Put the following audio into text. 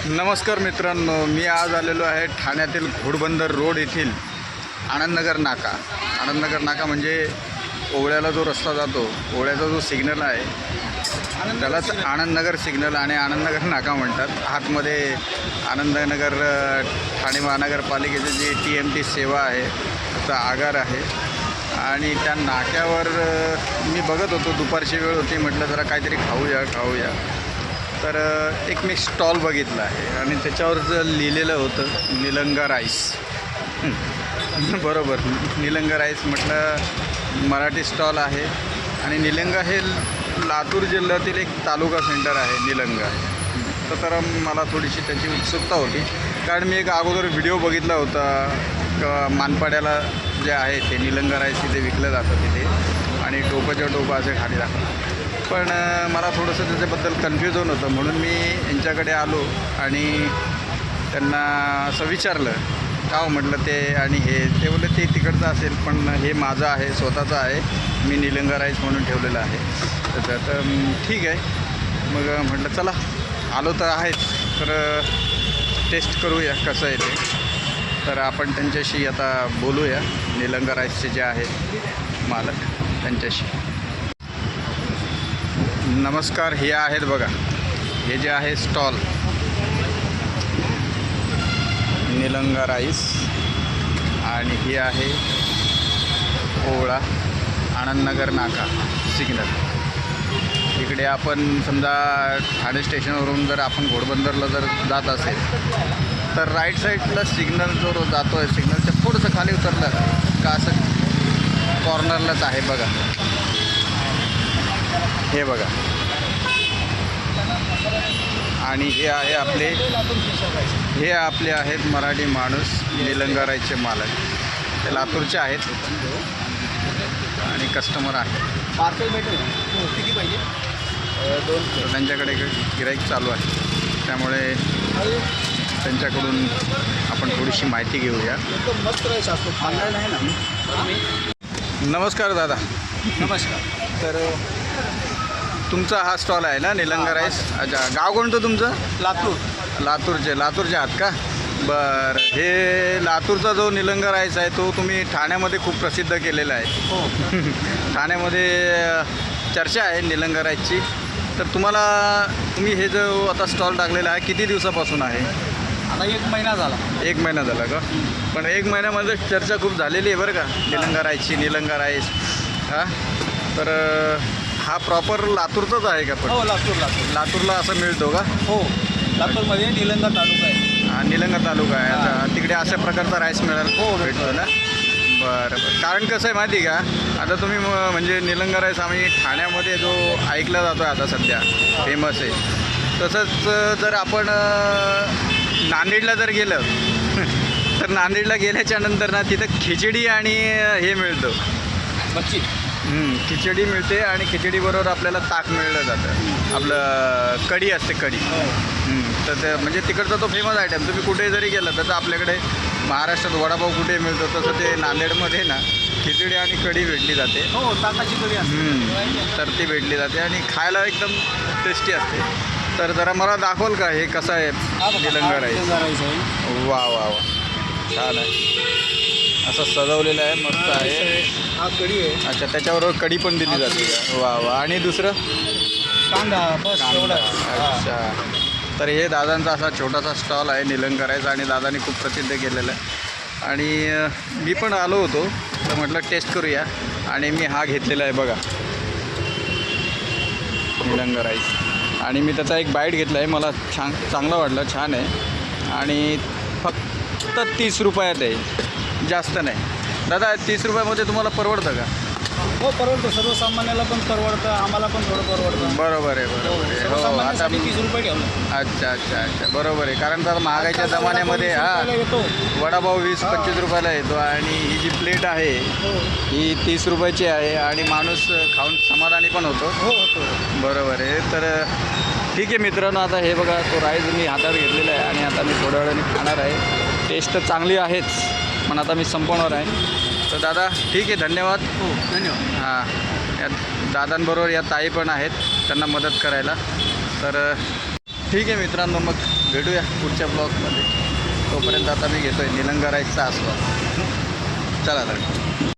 नमस्कार मित्रांनो, मी आज आलेलो आहे ठाण्यातील घोडबंदर रोड येथील आनंदनगर नाका. आनंदनगर नाका म्हणजे ओवळ्याला जो रस्ता जातो, ओवळ्याचा जो सिग्नल आहे त्यालाच आनंदनगर सिग्नल आणि आनंदनगर नाका म्हणतात. आतमध्ये आनंदनगर ठाणे महानगरपालिकेची जी TMT सेवा आहे त्याचा आगार आहे. आणि त्या नाक्यावर मी बघत होतो, दुपारची वेळ होती, म्हटलं जरा काहीतरी खाऊया. तर एक मी स्टॉल बघितला आहे आणि त्याच्यावर लिहिलेलं होतं निलंगा राईस. बरोबर, निलंगा राईस म्हटलं मराठी स्टॉल आहे. आणि निलंगा हे लातूर जिल्ह्यातील एक तालुका सेंटर आहे निलंगा. तर मला थोडीशी त्याची उत्सुकता होती, कारण मी एक अगोदर व्हिडिओ बघितला होता मानपाड्याला जे आहे ते निलंगा राईस तिथे विकलं जातं तिथे, आणि टोपाच्या टोपा असे खाली दाखवतात. पण मला थोडंसं त्याच्याबद्दल कन्फ्युजन होतं, म्हणून मी यांच्याकडे आलो आणि त्यांना असं विचारलं का हो म्हटलं ते, आणि ते बोलले ते तिकडचं असेल पण हे माझं आहे, स्वतःचं आहे, मी निलंगा राईस म्हणून ठेवलेलं आहे. तर ठीक आहे. मग म्हटलं चला आलो तर आहेच, तर टेस्ट करूया कसं आहे ते. तर आपण त्यांच्याशी आता बोलूया, निलंगा राईसचे जे आहेत मालक त्यांच्याशी. नमस्कार, हे आहेत बघा, हे जे आहे स्टॉल निलंगा राईस, आणि ही आहे ओवळा आनंदनगर नाका सिग्नल. इकडे आपण समजा ठाणे स्टेशनवरून जर आपण घोडबंदरला जर जात असेल तर राईट साईडला सिग्नल जो जातो आहे, सिग्नलच्या थोडंसं खाली उतरलं का असं कॉर्नरलाच आहे बघा, हे बघा. आणि हे आपले आहेत मराठी माणूस, निलंगा राईसचे मालक. ते लातूरचे आहेत आणि कस्टमर आहे. पार्सल भेटेल किती पाहिजे? तर त्यांच्याकडे गिऱ्हाईक चालू आहे, त्यामुळे त्यांच्याकडून आपण थोडीशी माहिती घेऊया. मस्त राईस असतो, खाणार नाही ना. नमस्कार दादा. नमस्कार. तर तुमचा हा स्टॉल आहे ना निलंगा राईस? अच्छा, गाव कोणतं तुमचं? लातूरचे आहात का? बरं. हे लातूरचा जो निलंगा राईस आहे तो तुम्ही ठाण्यामध्ये खूप प्रसिद्ध केलेला आहे. हो. ठाण्यामध्ये चर्चा आहे निलंगा राईसची. तर तुम्ही हे जो आता स्टॉल टाकलेला आहे किती दिवसापासून आहे? आता 1 महिना झाला. 1 महिना झाला का? पण 1 महिन्यामध्ये चर्चा खूप झालेली आहे बरं का निलंगा राईसची. निलंगा राईस हां, तर हा प्रॉपर लातूरचाच आहे का? पण हो, लातूरला असं मिळतो का? हो, लातूरमध्ये निलंगा तालुका आहे. हा, निलंगा तालुका आहे. आता तिकडे अशा प्रकारचा राईस मिळाला हो, भेटतो ना? बरं. कारण कसं आहे माहिती का, आता तुम्ही म्हणजे निलंगा राईस आम्ही ठाण्यामध्ये जो ऐकला जातो आहे आता सध्या फेमस आहे, तसंच जर आपण नांदेडला जर गेलं तर नांदेडला गेल्याच्या नंतर ना तिथं खिचडी आणि हे मिळतं, मच्छी. खिचडी मिळते, आणि खिचडीबरोबर आपल्याला ताक मिळलं जातं. आपलं कढी असते, कढी. तर ते म्हणजे तिकडचा तो फेमस आयटम. तुम्ही कुठे जरी गेलं तसं आपल्याकडे महाराष्ट्रात वडापाव कुठे मिळतो तसं ते नांदेडमध्ये ना खिचडी आणि कढी भेटली जाते. हो, ताकाची कढी असते. तर ती भेटली जाते आणि खायला एकदम टेस्टी असते. तर जरा मला दाखवाल का हे कसं आहे निलंगा राईस? वा, छान आहे. असं सजवलेलं आहे, मस्त आहे. हा कढी आहे. अच्छा, त्याच्याबरोबर कढी पण दिली जाते का? वा. आणि दुसरं कांदा, बस एवढा. अच्छा. तर हे दादांचा असा छोटासा स्टॉल आहे निलंगा राईस, आणि दादांनी खूप प्रसिद्ध केलेलं आहे. आणि मी पण आलो होतो तर म्हटलं टेस्ट करूया, आणि मी हा घेतलेला आहे बघा निलंगा राईस. आणि मी त्याचा एक बाईट घेतला आहे, मला चांगला वाटलं, छान आहे. आणि फक्त 30 रुपयात आहे, जास्त नाही. दादा 30 रुपयामध्ये तुम्हाला परवडतं का? हो, परवडतं. सर्वसामान्याला पण परवडतं, आम्हाला पण थोडं परवडतं. बरोबर आहे. हो, आता 30 रुपये ठेवलं. अच्छा, बरोबर आहे. कारण तर महागाईच्या जमान्यामध्ये येतो वडापाव 20-25 रुपयाला येतो, आणि ही जी प्लेट आहे ही 30 रुपयाची आहे, आणि माणूस खाऊन समाधानी पण होतो. हो, होतो. बरोबर आहे. तर ठीक आहे मित्रांनो, आता हे बघा तो राईस मी हातात घेतलेला आहे, आणि आता मी थोड्या वेळाने खाणार आहे. टेस्ट तर चांगली आहेच, पण आता मी संपवणार आहे. तर दादा ठीक आहे, धन्यवाद. हो, धन्यवाद. हां, या दादांबरोबर या ताई पण आहेत, त्यांना मदत करायला. तर ठीक आहे मित्रांनो, मग भेटूया पुढच्या ब्लॉगमध्ये. तोपर्यंत आता मी घेतो आहे निलंगा राईसचा आस्वाद. चला तर.